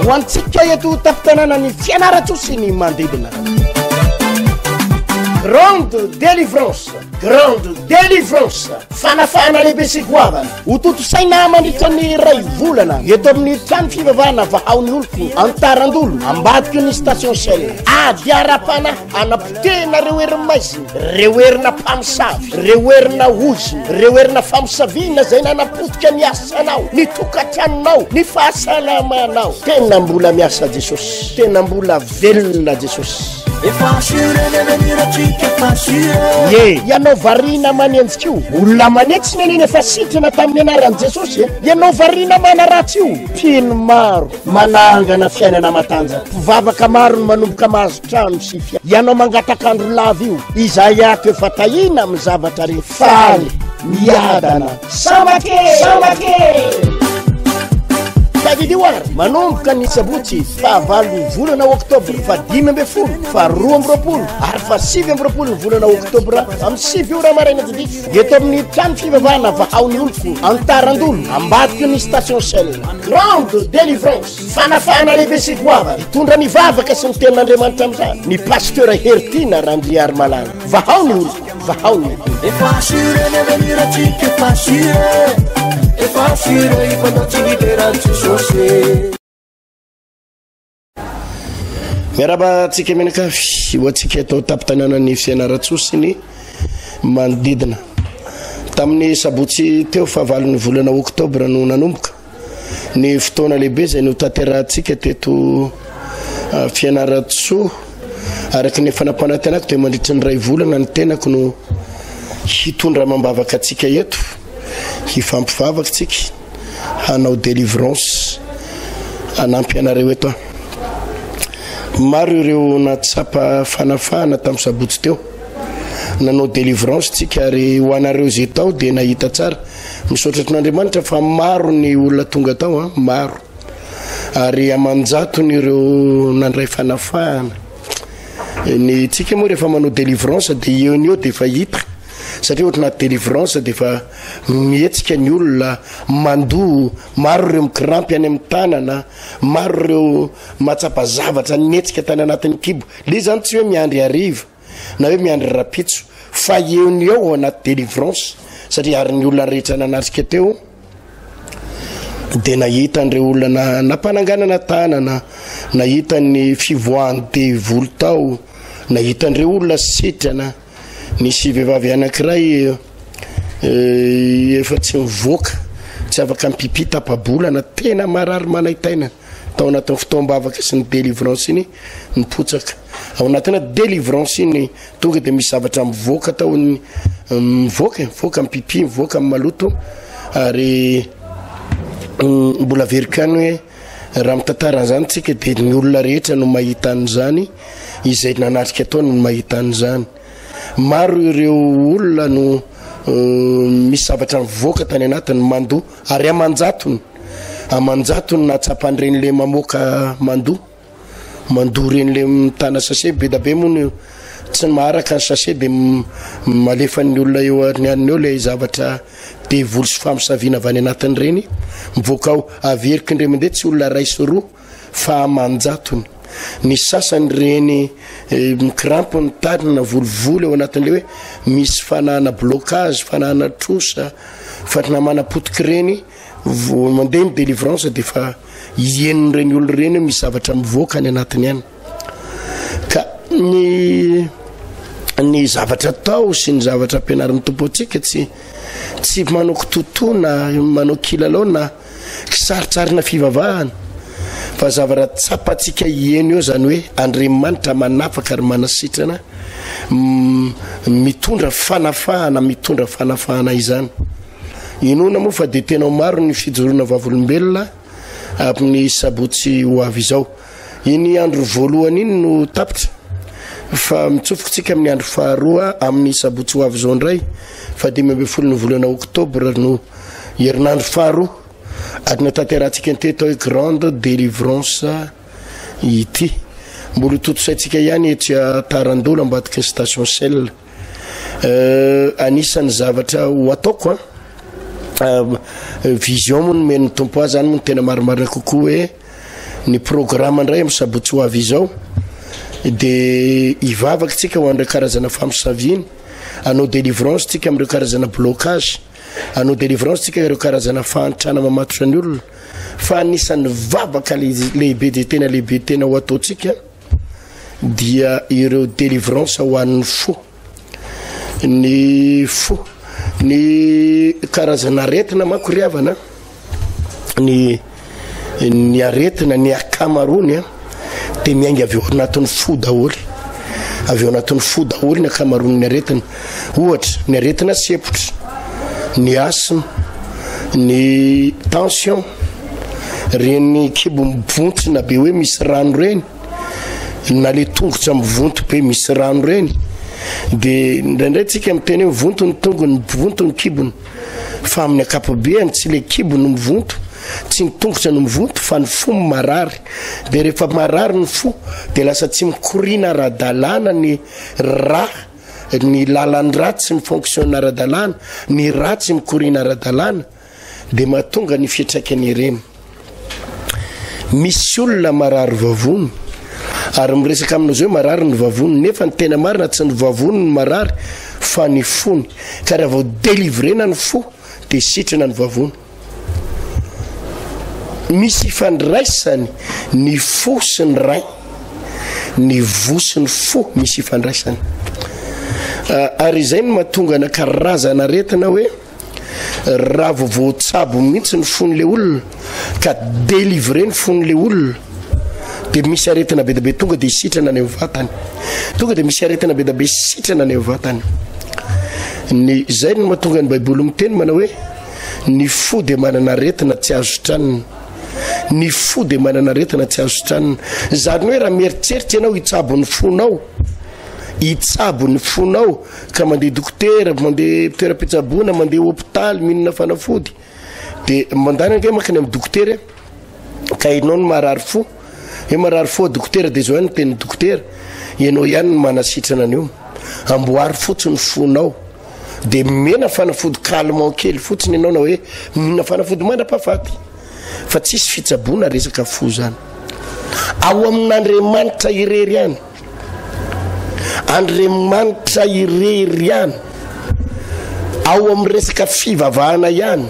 ho antsika eto tapitanana ny fianaratsosy ny mandidina. Grande délivrance, grande délivrance. Fanafana lehibe sy goavana. Ho toto saina mandritra ny ray volana eto amin'ny trano fivavahana vahaony oloko antarandolo ambadiky ny station Shell. Ady ara-pana anapotena reo heriny maizina, reo herina mpamosavy, reo herina ozina, reo herina famosaviana zay nanapotika ny asanao, ny tokantranonao, ny fahasalamanao. Tena mbola miasa Jesosy, tena mbola velona Jesosy. Ye ianao varina manenjika io olona manetsy neneny efa sitrana tamin'ny anaran'i Jesosy ianao varina manaratsy io tiny maro manangana fiainana matanjaka mpivavaka maro no manomboka mahazo trano sy fia ianao mangatakandro lava io izay ato efa tahina amin'ny zavatra re faly miadana samake Davidoir manomboka ny sabotsy fahavalo volana oktobra fa 10 fa 12 ary fa 7 volana oktobra amin'ny 7 ora maraina didika eto amin'ny trano fivavahana vahaony oloko antarandolo ambadiky ny station Shell. Grande délivrance fanafana lehibe sy goavana hitondra ny vavaka sy ny tenin'Andriamanitra amin'izany ny pasteur Hertina Randriary Malala vahaony oloko vahaony miaraba tsika menakafy hoatsika atao tapitanana ny fianaratsosy ny manodidina tamin'ny sabotsy teo fahavalon'ny volana oktobra no nanomboka ny fotoana lehibe zay no tanterahantsika teto fianaratso araky ny fanampanantenako te mandritry ny ray volana ny tenako no hitondra mambavaka atsika eto hifampivavaka tsika hanao délivrance anampy anareo eto maro ireo natsapa fanafana tamin'ny sabotsy teo nanao délivrance tsika ary ho anareo zay tao dia nahita tsara misaotratrin'Andriamanitra fa maro ny olona tonga tao maro ary amanjatony ireo nandray fanafana ny tsika moa rehefa manao délivrance dia eo ny eo dia efa hita satria ohatra na délivrance dia efa mihetsika ny olona mandoa maro ireo mikirampy any amin'ny tanana maro ireo matsapa zavatra netsika tany anatin'ny kibo le zany tsy hoe miandry ariva na hoe miandry rapitso fa eo ny eo ao anaty délivrance satria ary ny olona rehetra nanatrika teo dia nahita n'ireo olona nampananganana tanana nahita ny fivoahany devolo tao nahita n'ireo olona sitrana nisy vehivavy anankiray efa tsy mivoaka tsy afaka mipipi tapabolana tena marary manahitaina tao anatin'ny fotoam-bavaka sy ny délivrance iny nipotsaka ao anatina délivrance iny tonga dia misy zavatra mivoaka tao mivoaka mipipi mivoaka amin'ny maloto ary mbola verikany hoe raha mitantaran'izany tsika dia ny olona rehetra no mahita an'izany izay nanatrika ataony no mahita an'izany maro ireo olona no misy zavatra mivoaka tany anatiny mandoa ary amanjatony natsapan'iren'le mamoaka mandoa ren'le mitana sase be da be moa tsy maharaka ny sase dia malefan'ny olona eo anyany eo le zavatra devolo sy famosaviana avy any anatin' reny mivoaka ao averiky ndre mandeha tsy olona ray sy roa fa amanjatony ny sasany reny mikirampy ny tanana volovolo eo anatin'le hoe misy fanahana blocage fanahana trosa fatrina manapotiky reny mandeha ny délivrance dia fa ienon'ireny olo reny hoe misy zavatra mivoaka any anatiny any ka ny zavatra tao sy ny zavatra ampianarin'ny tompo antsika tsy manao kitotoana manao kilalao na kisarotsarina fivavahana fa zavatra tsapatsika ieno eo zany hoe Andriamanitra manafaka ary manasitrana mitondra fanafahana izany inona moa fa dia tena maro ny fijoroana vavolombelona amin'ny sabotsy ho avy izao iny andro voalohany iny no tapitra fa mitsofokatsika amin'ny andro faharoa amin'ny sabotsy ho avy izao ndray fa 12 ny volana oktobra no herinandro faharoa ary natanterahantsika ny teto hoe grande délivrance ity mbola totosaintsika ihany etsia tarandolo ambadiky ny station Shell anisan'ny zavatra ho ataoko vision moa no men'ny tompo azy zany moa no tena marimarina kokoa hoe ny programme ndray am'sabotsy ho avy izao de ivavaka tsika ho andreo karazana famosaviny anao délivrance tsika am'ireo karazana blocage anao délivrance tsika ireo karazana fahantrana mamatotra ny olona fa anisan'ny vavaka lehibe de tena lehibe tena ho ataotsika dia ireo délivrance ho an'ny fo ny karazana aretina manko riavana ny aretina ny akamarony de miainga avy eo anatin'ny fo daholy avy eo anatin'ny fo daholy ny akamarony ny aretina ohatra ny aretina sepotra ny asthme ny tension reny kibo mivonto na be hoe misy rano reny na le tongotra mivonto be misy rano reny de ndraindray tsika miteny hoe mivonto ny tongony mivonto ny kibony fa amin'ny akapobeany tsy le kibony mivonto tsy ny tongotra no mivonto fa ny fo marary de rehefa marary ny fo de lasa tsy mikorina ara-dalàna ny ra ny lalan'ny ratsy ny fonctionne ara-dalàna ny ratsy mikorina ara-dalàna de mahatonga ny fiatraikany ireny misy olona marary vavony ary miresaka aminao zao marary ny vavony nefa ny tena marina tsy ny vavony ny marary fa ny fony ka raha vao délivrena ny fo de sitrana ny vavony misy ifandraisany ny fo sy ny ray ny vo sy ny fo misy ifandraisany ary izay no mahatonga na karazana aretina hoe raha voatsabo mihitsy ny fon'le olona ka délivre ny fon'le olona de misy aretina be dabe tonga de sitrana any vatany tonga de misy aretina be dabe sitrana any vatany ny zay no mahatonga ny baiboly miteny manao hoe ny fo de manana aretina tsy azo tranony ny fo de manana aretina tsy azo tranony zany hoe raha mieritseritsy ianao hitsabo ny fonao hitsabo ny fonao ka mandeha dokotera mandeha toeram-pitsaboana mandeha hôpitaly mihinana fanafody de mandany ange makany amin'ny dokotera ka ianao ny marary fo e marary fo dokotera de zao ihany teny dokotera ianao ihany ny manasitrana an'io amboary fotsiny fonao de mena fanafody calmant kely fotsiny ianao na hoe mihinana fanafody mandra-pahafaty fa tsisy fitsaboana resaka fo zany ao amin'Andriamanitra irery any Andriamanitra irery any ao amin'ny resaka fivavahana ihany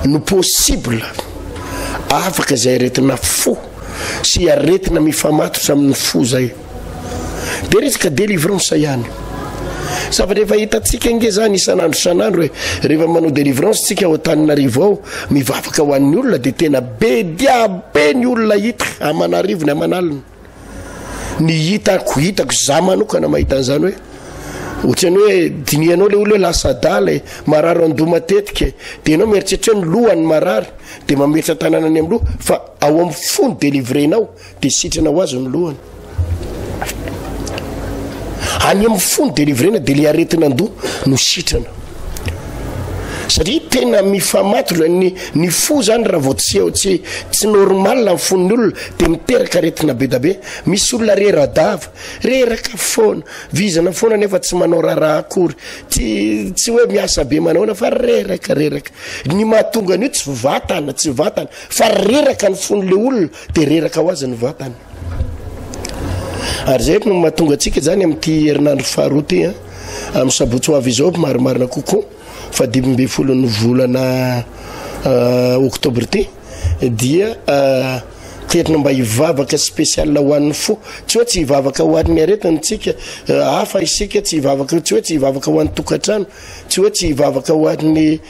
no possible afaka zay aretina fo sy aretina mifamatotra amin'ny fo zay de resaka délivrance ihany safa rehefa hitatsika inge zany isan'andro san'andro hoe rehefa manao délivrance tsika ao Antananarivo ao mivavaka ho an'ny olona de tena be dia be ny olona hita Amanarivo ny Amanalina ny hitako za manokana mahita an'izany hoe ohatrany hoe dinianao le olo hoe lasadala marary ando matetika de ianao mieritseritra hoe ny lohany marary de mametra tananany amin'ny loha fa ao amin'ny fony délivrenao de sitrana ho azy ny lohany any amin'ny fony délivrena de le aretina ando no sitrana satria tena mifamatotra ny fo zany raha vao tsy normal amin'ny fon'ny olona de miteraka aretina be dabe misy olona rera-dava reraka foana vizana foana nefa tsy manao raha akory tsy hoe miasa be manaona fa reraka ny mahatonga an'io tsy vatana fa reraka ny fon'le olona de reraka ho azy ny vatana ary zay no mahatonga atsika zany amin'ity herinandro faharoa ty amin'ny sabotsy ho avy izao marimarina kokoa fa 12 ny volana oktobra ty dia terina mba hivavaka spécial ho an'ny fo tsy hoe tsy hivavaka ho an'ny aretina tsika hafa isika tsy hoe tsy hivavaka ho an'ny tokatrano tsy hoe tsy hivavaka ho an'ny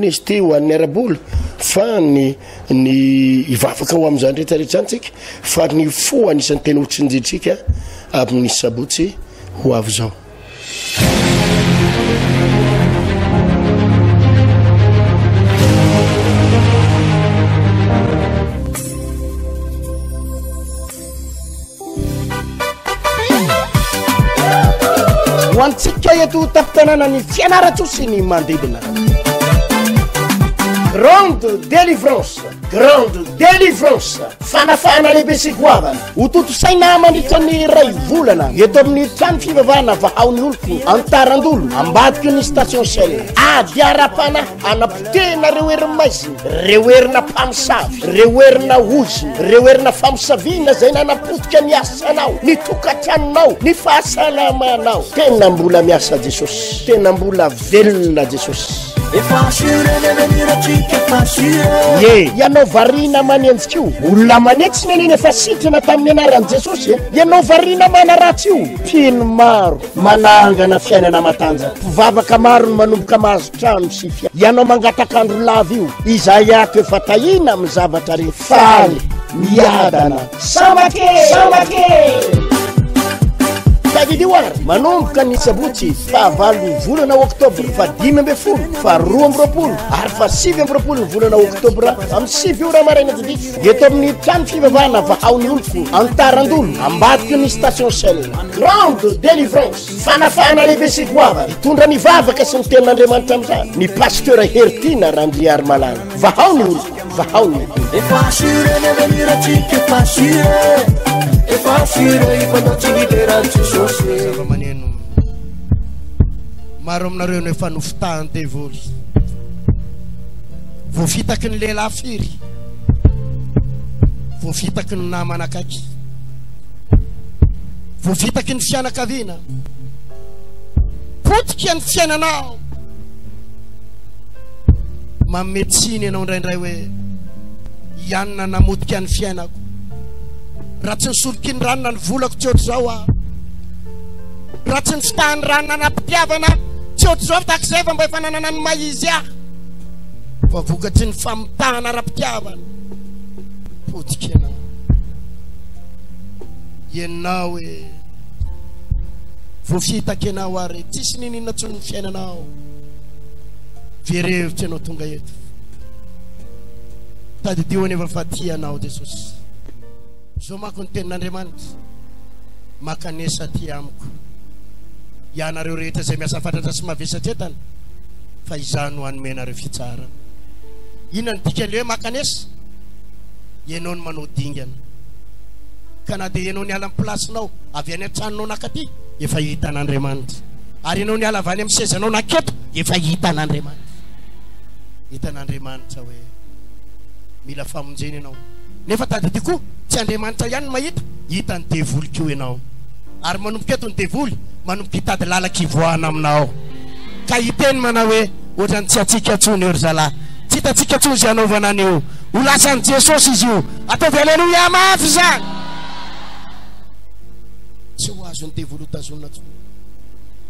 izy ty ho an'ny arabola fa ny hivavaka ho amin'izany rehetrarehetra antsika fa ny fo anisan'ny tena hotsinjitsika amin'ny sabotsy ho avy zao hoantsika eto tapitanana ny fianaratsosy ny mandidina ronde délivrance grande délivrance fanafana lehibe sy goavana ototo saina mandritra ny ray volana eto amin'ny trano fivavahana vahaony oloko antarandolo ambadiky ny station sel ady ara-pana anapotena reo heriny maizina reo herina mpamosavy reo herina oziny reo herina famosaviana zay nanapotika ny asanao ny tokatranonao ny fahasalamanao tena mbola miasa jesosy tena mbola velona jesosy ye ianao varina manenjika io olona manetsy neneny efa sitrana tamin'ny anaran'i jesosy ianao varina manaratsy io tiny maro manangana fiainana matanjaka mpivavaka maro ny manomboka mahazo trano sifia ianao mangatakandro lava io izay ako efa tahina amin'ny zavatra re faly miadana samake Tadidioar manomboka ny sabotsy fahavalo volana oktobra fa 10 fa 12 ary fa 7 volana oktobra amin'ny 7 ora maraina didika eto amin'ny trano fivavahana vahaony oloko antarandolo ambadiky ny station sel grande délivrance fanafana lehibe sy goavana itondra ny vavaka sy ny tenin'Andriamanitra amin'izany ny pasteur Hertina Randriary Malala vahaony oloko vahaony zava-maneno maro aminareo no efa nofitahany devoly voafitaky ny lehilahy firy voafitaky ny namana akaiky voafitaky ny fianakaviana potika ny fiainanao mametsiny ianao indraindray hoe ianona namodika ny fiainako raha tsy nisoloky ny ranona ny volako tsy ohatry zao ah raha tsy ny fitahany ranona nampitiavana tsy ohatry zao takizay fa mba efa nanana ny maizy ah fa vokatry ny famitahana ra-pitiavana potika ianao ianao hoe voafitaky ianao ary tsisy ninina tsony ny fiainanao verevitra ianao tonga eto tadidio anefa fa tianao jesosy zao mako ny tenin'Andriamanitra makanesa ty amiko ianareo rehetra zay miasa fatratra sy mavesatra etana fa izano anomenareo fitsarana inona ny dikany hoe makanesa ianao ny manao dingana ka na dia ianao ny ala amin'ny plasinao avy any an-tranonao nakaty efa hitan'Andriamanitra ary ianao ny ala avy any amin'ny sezanao naketo efa hitan'Andriamanitra hitan'Andriamanitra hoe mila famonjeny ianao nefa tadidi koa tsy Andriamanitra ihany mahita hitany devoly kio ianao ary manomboka eto ny devoly manomboka hitady lalaka ivoahana aminao ka hiteny manao hoe ohatrany tsy atsika atsony eo ry zalahy tsy hitatsika atsony zay anaovana an'io ho lasan'i Jesosy izy io ataovy aleloia mafy zany tsy ho azony devoly hotazonina tsony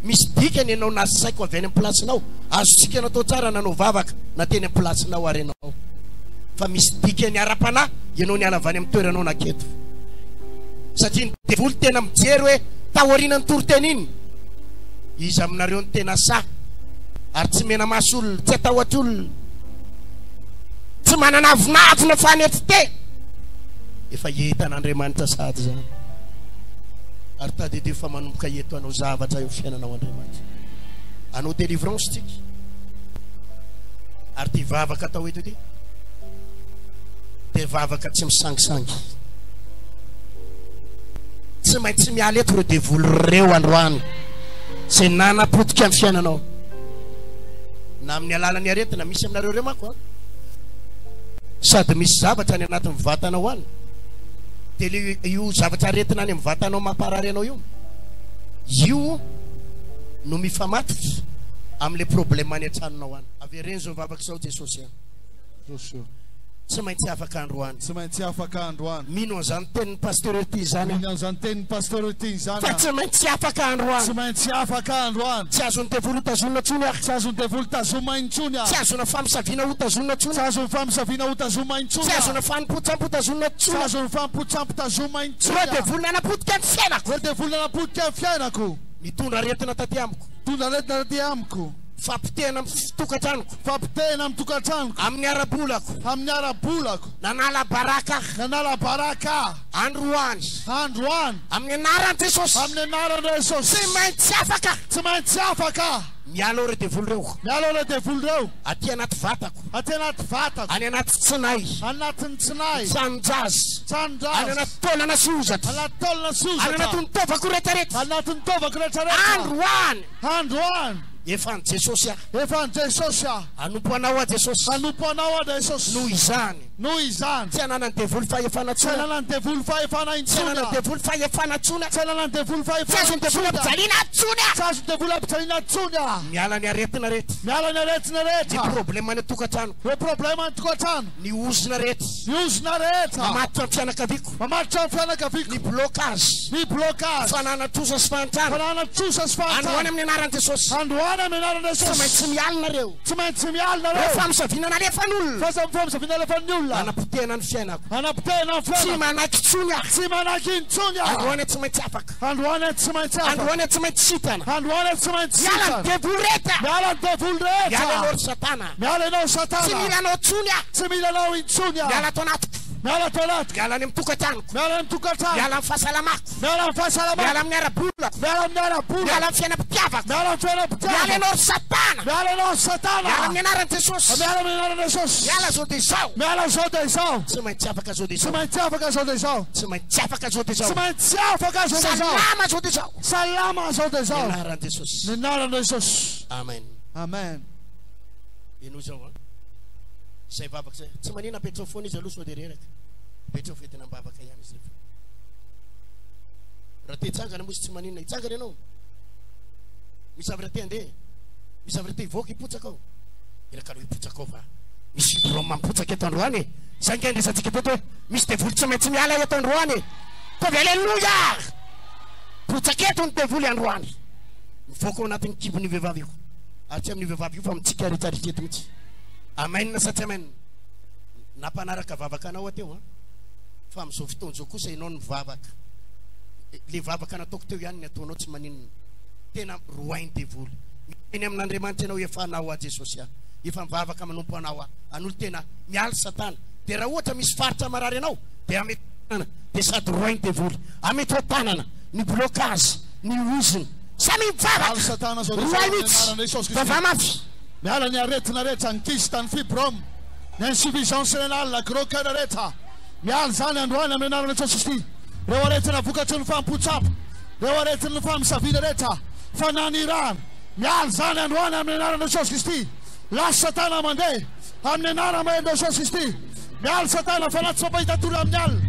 misy dikany ianao nasaiko avy any amin'ny plasinao azontsika natao tsara nanao vavaka na teny amin'ny plasinao ary ianao fa misy dikany ara-panahy ianao ny alavany amin'ny toeranao naketo satria ny devoly tena mijery hoe tahorinany toroteny iny izy aminareo ny tena sa ary tsy mena maso olona tsy atahotra olona tsy manana avinavina fanety te efa hitan'Andriamanitra sady zany ary tadidio fa manomboka eto anao zavatra eo fiainanao Andriamanitra anao délivrance tsika ary ty vavaka atao eto ty dia vavaka tsy misangisangy tsy maintsy miala eto reo devoly reo androany zay nanapotika amin'ny fiainanao na amin'ny alalany aretina misy aminareo reo mako sady misy zavatra any anatin'ny vatanao any dia io zavatra aretina any amin'ny vatanao mamparary anao io no mifamatotra amin'le problème any an-tranonao any avy reny zao vavaka zao Jesosy any tsy maintsy afaka androany tsy maintsy afaka androany mino an'izany tenin'ny pasteur ty zany mino an'izany tenin'ny pasteur ty zany fa tsy maintsy afaka androany tsy maintsy afaka androany tsy azony devoly hotazonina tsony ah tsy azony devoly tazoma intsony ah tsy azona famisaviana hotazonina tsony tsy azony famisaviana hotazoma intsony tsy azona fanimpotsampo hotazonina tsony tsy azony fanimpotsampo tazoma intsony reo devoly nanapotika amin'ny fiainako reo devoly nanapotika amin'ny fiainako mitondra aretina taty amiko tondra aretina taty amiko fampitena amin'ny tokantranoko fampitena amin'ny tokantranoko amin'ny arabolako amin'ny arabolako nanala baraka androany androany amin'ny anaran'i Jesosy amin'ny anaran'i Jesosy tsy maintsy afaka miala ore devoly reo miala ore devoly reo aty anaty vatako aty anaty vatako any anaty tsinay anatin'ny tsinay tsanjazy tsanjazy any anaty taolana sozatra anaty taolana any sozatra anatin'ny tovako rehetrarehetra anatin'ny tovako rehetrarehetra andro any efa ny Jesosy efa ny Jesosy anompo anao a Jesosy anompo anao a Jesosy noho izany tsy ananany devoly fahefana tsona tsy ananany devoly fahefana tsy ananany devoly fahefana tsona tsy ananany devoly tsy azony devoly ampijaliana tsona tsy azony devoly ampijaliana tsona miala ny aretina rehetra miala ny aretina rehetra ny problema ny tokantrano ny problema ny tokantrano ny ozona rehetra ny ozona rehetra mamatotra ny fianakaviako mamatotra ny fianakaviako ny blocage ny blocage fanana trosa sy fahantrano fanana trosa sy androany fahantrano amin'ny anaran'i Jesosy androany amin'ny anaran'i tsy Jesosy maintsy mialina reo tsy maintsy mialina reo rehefa misaviana alefan'olona famisaviana alefan'ny olona anapotehana ny fiainako anapotehana ny tsy fiainako manaky tsony aho tsy manaky intsony aho androany tsy maintsy afaka androany tsy maintsy afaka androany tsy maintsy sitana androany tsy maintsy miala ny devoly rehetra miala ny devoly rehetra miala anao ry satana miala anao tsy satana mila anao tsony aho tsy mila anao intsony aho miala ato anatiko miala tao anatiko miala any amin'ny tokantranoko miala amin'ny tokantrano miala amin'ny fahasalamako miala amin'ny fahasalamako miala amin'ny ara-bolako miala amin'ny ara-bolako miala amin'ny fiainam-pitiavako miala amin'ny miala fiainam-pitiavako anao ry satana miala anao satana miala amin'ny anaran'i Jesosy miala amin'ny anaran'i Jesosy miala zao dia izao miala zao dia izao tsy maintsy afaka zao dia tsy izao maintsy afaka zao dia izao tsy maintsy afaka zao dia izao tsy maintsy afaka zao dia izao salama zao dia izao salama zao dia izao anaran'i Jesosy ny anaran'i Jesosy amen amen ino zao a zay vavaka zay tsy manina petrao foana izy aloha sao dia reraka petrao fetina mbavaka ihany izy rehefa raha te hitsangana moa izy tsy manina hitsangana ianao misy avy raha te handeha misy avy raha te hivoaka hipotsaka ao iraka aloha hipotsaka ao fa misy bro mampotsaka eto androany zay nge ndesantsika teto hoe misy devoly tsy maintsy miala eto androany tovy aleluia potsaka eto ny devoly androany mivoaka ao anatin'ny kibon'ny vehivavy io ary tsy amin'ny vehivavy io fa mitsika rehetrarehetra eto mihitsy amen sa tsy amen nampanaraka vavaka anao ateo a fa amin'izao fotoana zao kosa ianao ny vavaka le vavaka nataoko teo ihany ny ataonao tsy maninona tena roainy devoly eny amin'Andriamanitra ianao efa anao a Jesosy a efa mivavaka manompo anao a an'olo tena miala satana dia raha ohatra misy faritra marary anao dia amety tanana dia sady roainy devoly amety ho tanana ny blocage ny oziny samy mivavaka satana zao roainy mihitsy vava mafy miala ny aretina rehetra ny kista ny fibrome ny insuffisance rénale la gros cœur rehetra miala zany androany amin'ny anaran'i Jesosy Kristy reo aretina vokatry ny fampotsapa reo aretina ny famisavina rehetra fananirana miala zany androany amin'ny anaran'i Jesosy Kristy lasa satana mandeha amin'ny anaran'i Jesosy Kristy miala satana fa anaty fampahitatory amin'ny alina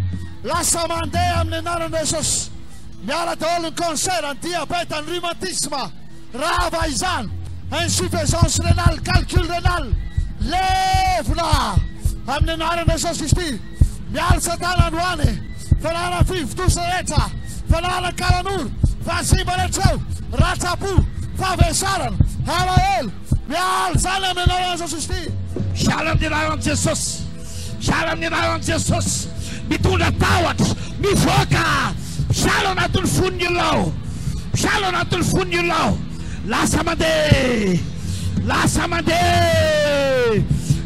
lasa mandeha amin'ny anaran'i Jesosy miala daholo ny cancer ny diabète ny rhumatisme rava izany insuffisance rénale calcul rénal levona amin'ny anaran'i Jesosy Kristy miala satana androany fanana fivotosa rehetra fanana karan'olo fasimba rehetra eo ratsapo favesarana alahelo miala zany amin'ny anaran'i Jesosy Kristy miala amin'ny anaran'i Jesosy miala amin'ny anaran'i Jesosy mitondra tahotra mivoaka miala anatin'ny fon'ny olona miala anatin'ny fon'ny olona lasa mandeha lasa mandeha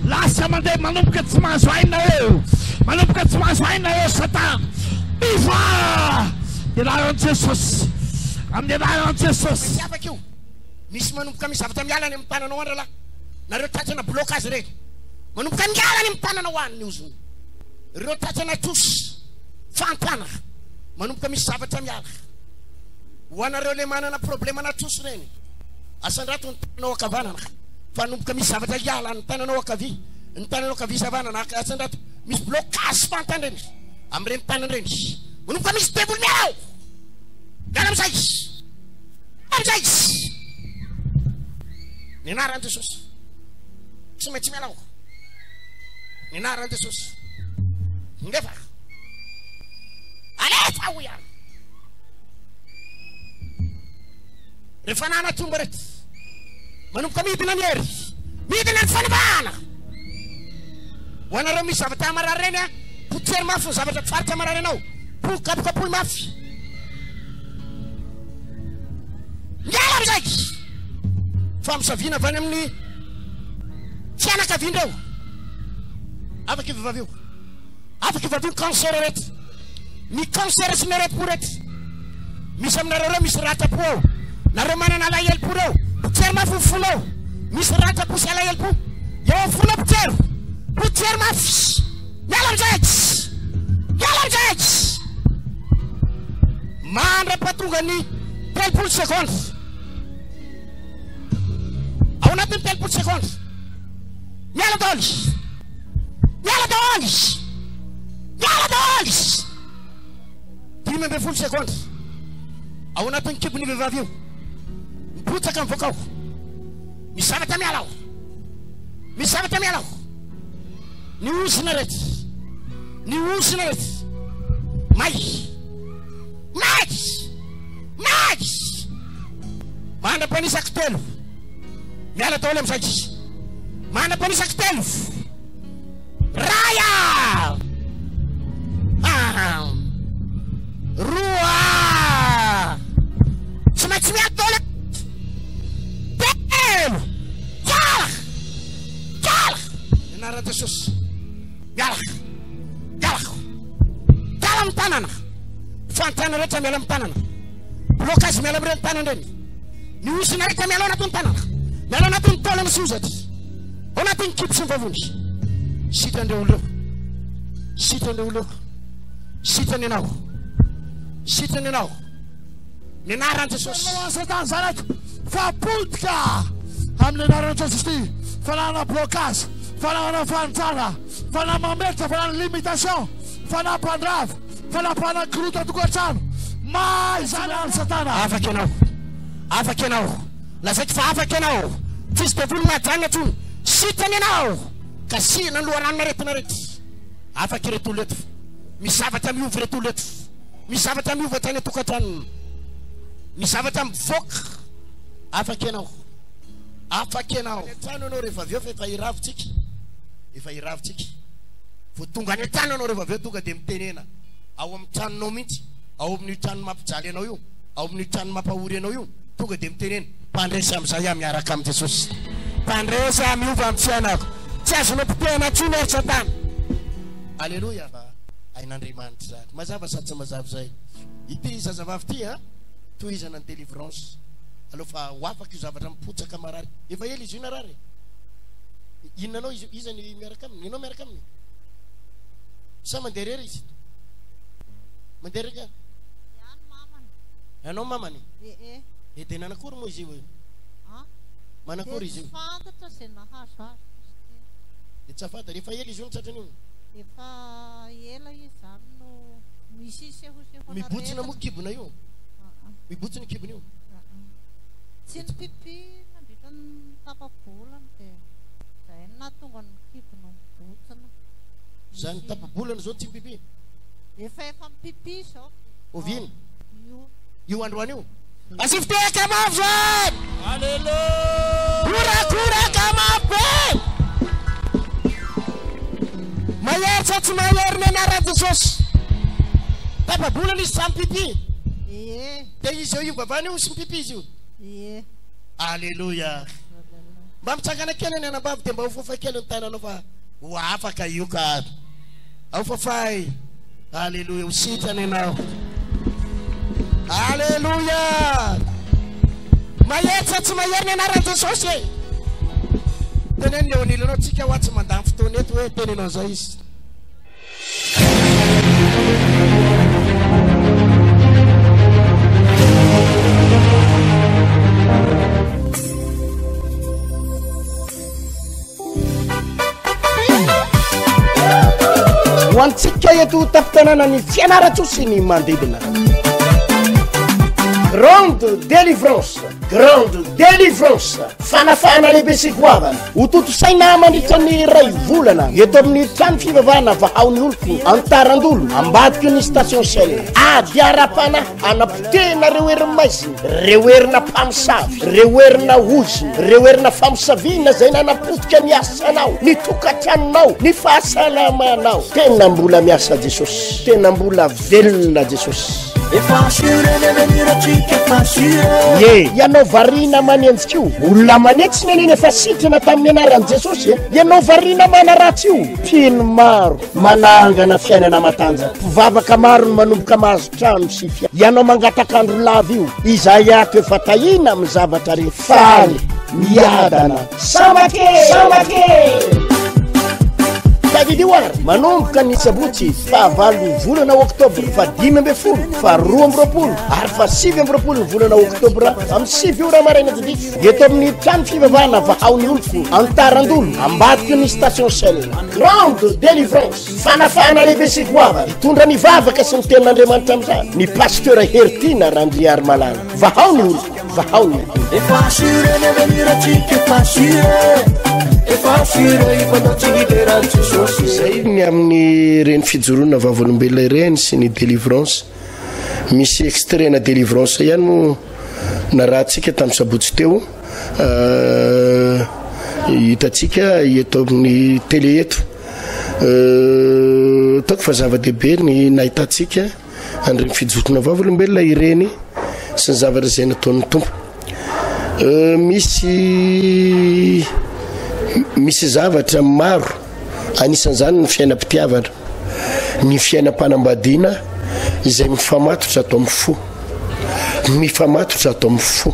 lasa mandeha manomboka tsy mahazo aina eo manomboka tsy mahazo aina eo satana mivoa anaran'i Jesosy amin'ny anaran'i Jesosy afaka io misy manomboka misy zavatra miala any amin'ny tananao any ralahy nareo tratrana blocage reny manomboka miala any amin'ny tananao any ny ozony reo tratrana tosy fantana manomboka misy zavatra miala ho anareo le manana problema na tosy reny asandrato ny tananao akavanana fa nomboka misy zavatra iala ny tananao akavy ny tananao akavy savanana asandrato misy blocage fantana reny amin'ireny tanany reny manomboka misy devoly miala miala amizay amizay ny anaran'i Jesosy tsy maintsy miala ao ny anaran'i Jesosy ngefa alefa ho ihany rehefa nanatomba rehetra manomboka midina ny hery midina ny fanivahana ho anareo misy zavatra marary reny a potsery mafy ny zavatra faritra marary anao kapokapohy mafy miala amizay fa misaviana avy any amin'ny fianakaviandreo afaka ivavavy io afaka ivavy io cancer rehetra ny cancer sy ny aretim-po rehetra misy aminareo reo misy ratra-po ao nareo manana alahelo-po reo Potsery mafofolao. Misy ratra posy alahelo. Eo fola potsery. Potsery mafy. Miala amizay. Miala amizay. Mandra-pahatonga ny 30 secondes. Ao anatin'ny 30 secondes. Miala daholo. Miala daholo. Miala daholo. 10 secondes. Ao anatin'ny kibon'ny vehivavy io. Mipotsaka amin'ny voakao. Misy zavatra miala ao. Misy zavatra miala ao. Ny osina rehetra. Ny osina rehetra. May. May. May. Mandra-panisaka telo. Miala daholo amizay. Mandra-panisaka telo. Raya. Roa. Tsy maintsy miala daholo. Telo. Miala. Miala. Ianaran'i Jesosy. Miala. Miala. Miala amin'ny tanana. Fantana rehetra miala amin'ny tanana. Blocage miala amin'ny tanana reny. Ny osina rehetra miala anatin'ny tanana. Miala anatin'ny taolana sy ozatra. Ao anatin'ny kibo sy ny vavony. Sitrandreo oleo. Sitrandreo oleo. Sitrany ianao. Sitrany ianao. Ny anaran'i Jesosy. Satan zanako. Fapotika amin'ny anaran'i Jesosy ty. Fanana blocage. Fanana fantana. Fanana mametra. Fanana limitation. Fanana mpandrava. Fanana mpanakorota tokantrano. May zany any Satana. Afaka ianao. Afaka ianao. Lazaiko fa afaka ianao. Tsisy devoly majanga tsony. Sitrany ianao. Kasihana ny loharanona retina rehetra. Afaka ireto olona eto. Misy zavatra miova reto olona eto. Misy zavatra miova tany tokantrano. Misy zavatra mivoaka. Afaka ianao. Afaka ianao. Trano ianao rehefa avy eo fa efa iravitsika. Efa iravitsika. Vo tonga any trano ianao rehefa avy eo tonga dia mitenena. Ao amin'ny tranonao mihitsy. Ao amin'ny trano mampijaly anao io. Ao amin'ny trano mampahory anao io. Tonga dia mitenena. Mpandresa amin'izay aho miaraka amin'ny Jesosy. Mpandresa miova amin'ny fiainako. Tsy azonao mpitehana intsony ry Satana. Alleluia. Ain'Andriamanitra zany. Mazava sady tsy mazava zay. Ity zazavavy ty a. Tohizana ny délivrance. Aloha fa ho afaka io zavatra mipotsaka marary. Efa ela izy io narary. Inonanao izany miaraka aminy. Ianao miaraka aminy. Sa mandeha rery izy. Mandeha rery ka. Ianao mamany. Dia nanakory moa izy io. Manakory izy io. Fantatra se nahazo azy. Dia tsy afantatra. Efa ela izy io ny tratrany io. Efa ela izy zany no misy sehoseho. Mibotsina moa kibona io. Mibotsina kibona io. Tsy ny pipi nandritra ny tapa-bolana dia zay nahatonga ny kibona mibotsina. Zany tapa-bolana zao tsy mipipi. Efa mipipi zao. Oviny. Io androany io. Asifiteka mafy. Alleluia. Korakoraka mafy. Mahery sa tsy mahery ny anaran'i Jesosy. Tapa-bolana izy samy pipi. Dia izy eo io vavany io sy mipipi izy io. Alleluia. Mba mitsangana kely ny anambavy dia mba ho fafa kely ny tananao fa ho afaka io ka. Ao fafay. Alleluia. Ho sitrany ianao. Alleluia. Mahery sa tsy mahery ny anaran'i Jesosy e. Teneny eo anilanao tsika ho atsy mandany fotoana eto hoe tenenao zay izy. Ho antsika eto tapitanana ny fianaratsosy ny mandidina. Grande délivrance. Grande délivrance. Fanafana lehibe sy goavana. Ho toto-saina mandritra ny ray volana eto amin'ny trano fivavahana vahaon'ny oloko antarandolo ambadiky ny station Shell. Ady ara-pana anapotehana reo heriny maizina, reo herina mpamosavy, reo herina ozina, reo herina famosaviana zay nanapotika ny asanao, ny tokantranonao, ny fahasalamanao. Tena mbola miasa Jesosy. Tena mbola velona Jesosy. ye ianao varina manenjika io olona manetsy neneny efa sitrana tamin'ny anaran'i jesosy ianao varina mana ratsy io pino maro manangana fiainana matanjaka mpivavaka maro no manomboka mahazo trano sy fia ianao mangatakandro lava io Isaiato efa tahina amin'ny zavatra re faly miadana samake David War manomboka ny sabotsy fahavalo volana oktobra fa 10 fa 12 ary fa 7 volana oktobra amin'ny 7 ora maraina jibiky eto amin'ny trano fivavahana vahaony oloko antarandolo ambadiky ny station Shell grande délivrance fanafana lehibe sy goava mitondra ny vavaka sy ny tenin'Andriamanitra amin'izany ny pasteur Hertina Randriary Malala vahaony oloko vahaony zay ny amin'ny reny fijoroana vavolombelona ireny sy ny délivrance misy extrait na délivrance ihany mo na rahantsika tamin'ny sabotsy teo hitatsika eto amin'ny télé eto taoko fa zava-dehibe ny nahitantsika an'ireny fijoroana vavolombelona ireny sy ny zavatra izay nataon'ny tompo misy zavatra maro anisan'izany ny fiainam-pitiavana ny fiainam-panambadiana izay mifamatotra atao amin'ny fo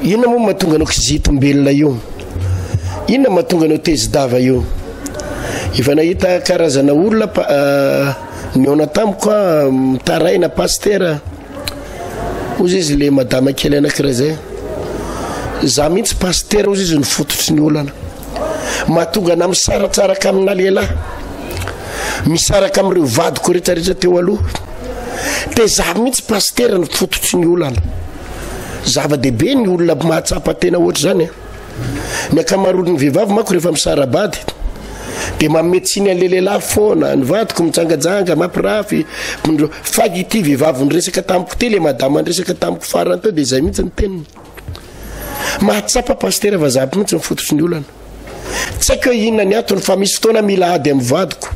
inona moa mahatonga anao kizitombelona io inona mahatonga anao tezidava io efa nahita karazana olona niona tamiko mitaraina pastera ozy izy le madama kely anakira zay za mihitsy pastera ozy izy ny fototry ny olana mahatonga na misaratsaraka amina lehilahy misaraka amin'ireo vadiko rehetrarehetra teo aloha te za mihitsy pastera ny fototry ny olana zava-dehibe ny olona mahatsapa tena ohatry zany ny akamaroan'ny vehivavy manko rehefa misarabady de mametsiny an'le lehilahy foana ny vadiko mitsangajanga mampirafy fagy ity vehivavy nyresaka tamiko te le madama nyresaka tamiko farany teo de zay mihitsy ny teniny mahatsapa pastera vazaby mihitsy ny fototry ny olana tsy haiko hoe inona ny antony fa misy fotoana mila ady amin'ny vadiko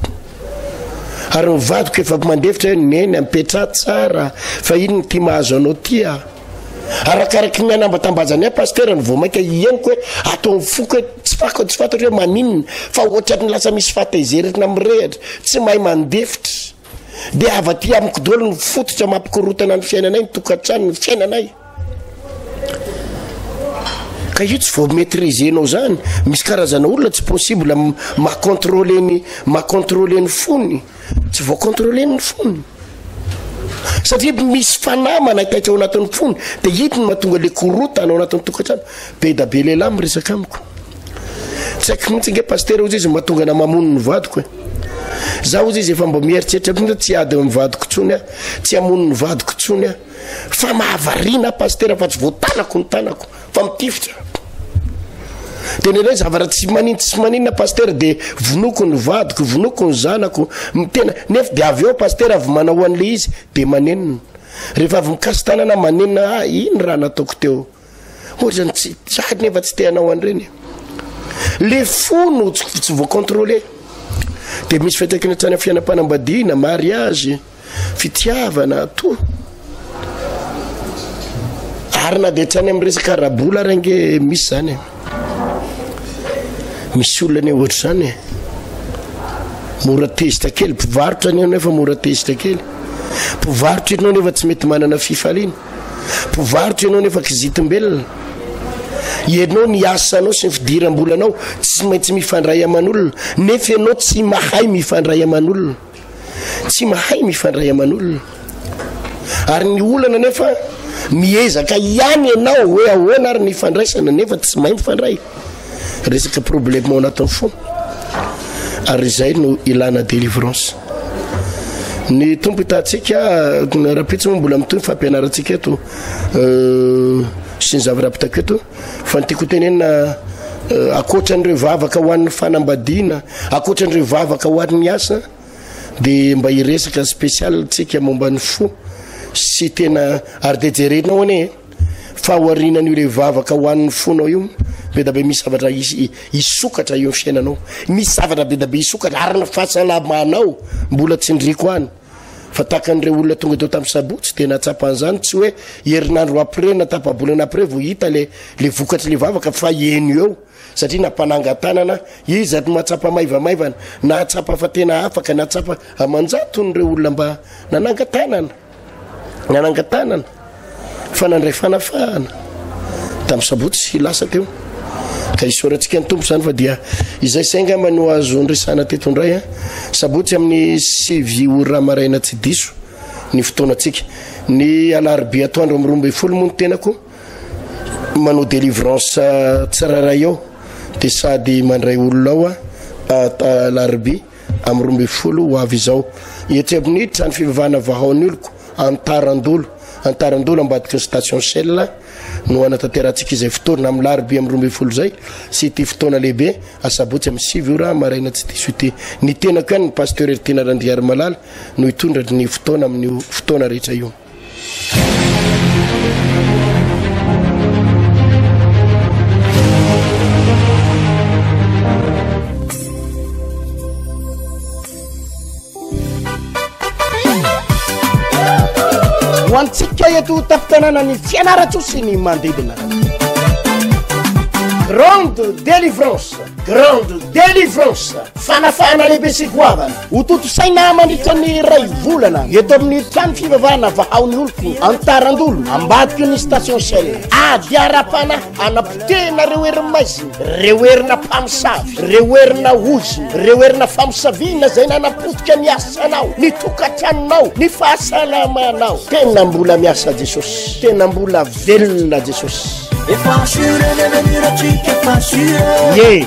ary ny vadiko efa mandefitra hoe neny ampetra tsara fa ino ny tia mahazo anao tia arakaraky ny anambatambazany pastera ny vomaika ieniko hoe atao mifoka hoe tsy fantatra hoe maninona fa ohatrany lasa misy fataizeretina mirehatra tsy mahay mandefitra de avaty amiko dolo ny fototra mampikorotana ny fiainanay ny tokantrano ny fiainanay ka io tsy vao maîtrisenao zany misy karazana olona tsy possible macontrôler ny fony tsy vao contrôler ny fony satria misy fanamana itaitra ao anatin'ny fony de hity ny mahatonga le korotana ao anatin'ny tokantrano be da be lehilahy miresaka amiko tsy haiko mihitsy nge pastera ozy izy mahatonga na mamono ny vadiko e za ozy izy efa mba mieritreritra mihitsy tsy ady amin'ny vadiko tsony tsy amono ny vadiko tsony fa mahavarina pastera fa tsy voatanako ny tanako fa mitifitra de nena zavatra tsy maninona pastera de vonoko ny vadiko vonoko ny zanako tena nefa de avy eo pastera avy manao an'le izy de manenina rehefa avy mikasy tanana manenina ino raha nataoko teo ohatrany tsy sady nefa tsy te hanao an'ireny le fono tsy voacontrôler de misy fiantraikana trany fiainam-panambadiana mariage fitiavana to ary na de trany amin'ny resaka rabola range misy zany misy olona ny ohatra zany mora tezitra kely mpivarotra ny nefa mora tezitra kely mpivarotra ianao nefa tsy mety manana fifaliana mpivarotra ianao nefa kizitombelona ianao ny asanao sy ny fidiram-bolanao tsy maintsy mifandray aman'olona nefa ianao tsy mahay mifandray aman'olona ary ny olana nefa miezaka ihany ianao hoe ahoana ary ny fandraisana nefa tsy mahay mifandray resaka problème ao anatin'ny fo ary zay no ilana délivrance ny tompo hitantsika rapitsy moa mbola mitony fampianarantsika eto sy ny zavaraha-pitako eto fa nytiako tenena akoatran'ireo vavaka ho an'ny fanambadiana akoatran'ireo vavaka ho an'ny asa de mba hiresaka spécial tsika momba ny fo sy tena ary de jerenao ane fa hoarinan'io le vavaka ho an'ny fonao io be da be misy zavatra isokatra io fiainanao misy zavatra be da be isokatra ary ny fahasalamanao mbola tsy ndriko any fa takan'ireo olona tonga teo tamin'ny sabotsy tena tsapan'izany tsy hoe herinandro apres na tapabolana apres vo hita le vokatry le vavaka fa eno eo satria nampanangatanana izy mahatsapa maivamaivana na tsapa fa tena afaka na tsapa amanjaton'ireo olona mba nanangatanana fa nandray fanafahana tamin'ny sabotsy lasa teo ka isoratsika ny tompo zany fa dia izay sainga mano azo nresana tetondray sabotsy amin'ny 7 ora maraina tsy diso ny fotoanatsika ny alarobia atoandro amin'ny 12 moa ny tenako manao délivrance tsiraray eo dia sady mandray olona ao alarobia amin'ny 12 ho avy izao etsy amin'ny trano fivavahana vahaon'ny oloko antarandolo ambadika ny station Shell no anatanterantsika izay fotoana amin'ny larobia amin'ny 12 zay sy ty fotoana lehibe asabotsy amin'ny 7 ora maraina tsy diso ity ny tenako ihany ny pasteur tena Randriary Malala no hitondra ny fotoana amin'ny fotoana rehetra io. hoantsika eto tapitanana ny fianaratsosy ny mandidina grande délivrance fanafana lehibe sy goavana ho toto saina mandritra ny ray volana eto amin'ny trano fivavahana vahaon'ny oloko antarandolo ambadiky ny station Shell ady arapana anapotena reo heriny maizina reo herina mpamosavy reo herina ozy reo herina famosavina zay nanapotika ny asanao ny tokatranonao ny fahasalamanao tena mbola miasa Jesosy tena mbola velona Jesosy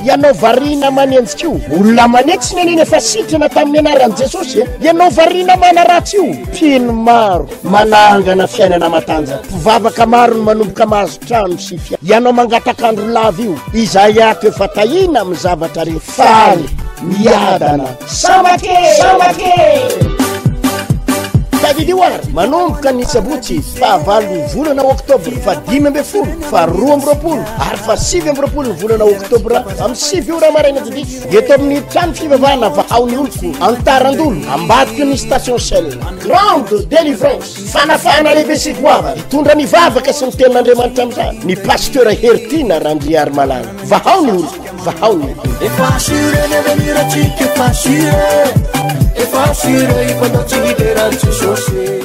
ianao varina manenjika io olona manetsy neneny efa sitrana tamin'ny anaran'i Jesosy ianao varina mana ratsy io mpino maro manangana fiainana matanjaka mpivavaka maro no manomboka mahazo trano sy fia ianao mangatakandro lava io izay ato efa tahina amin'ny zavatra re faly miadana samake Davidoir manomboka ny sabotsy fa 9 volana oktobra fa 12 fa 12 ary fa 7 ny volana oktobra amin'ny 7 ora maraina didiso eto amin'ny trano fivavahana vahaon'ny oloko antarandolo ambadiky ny station Shell grande délivrance fanafana lehibe sy goavana hitondra ny vavaka sy ny tenin'Andriamanitra amin'izany ny pasteur Hertina Randriary Malala vahaon'ny oloko vahaon'ny Facile, il faut non ci liberarci sosì.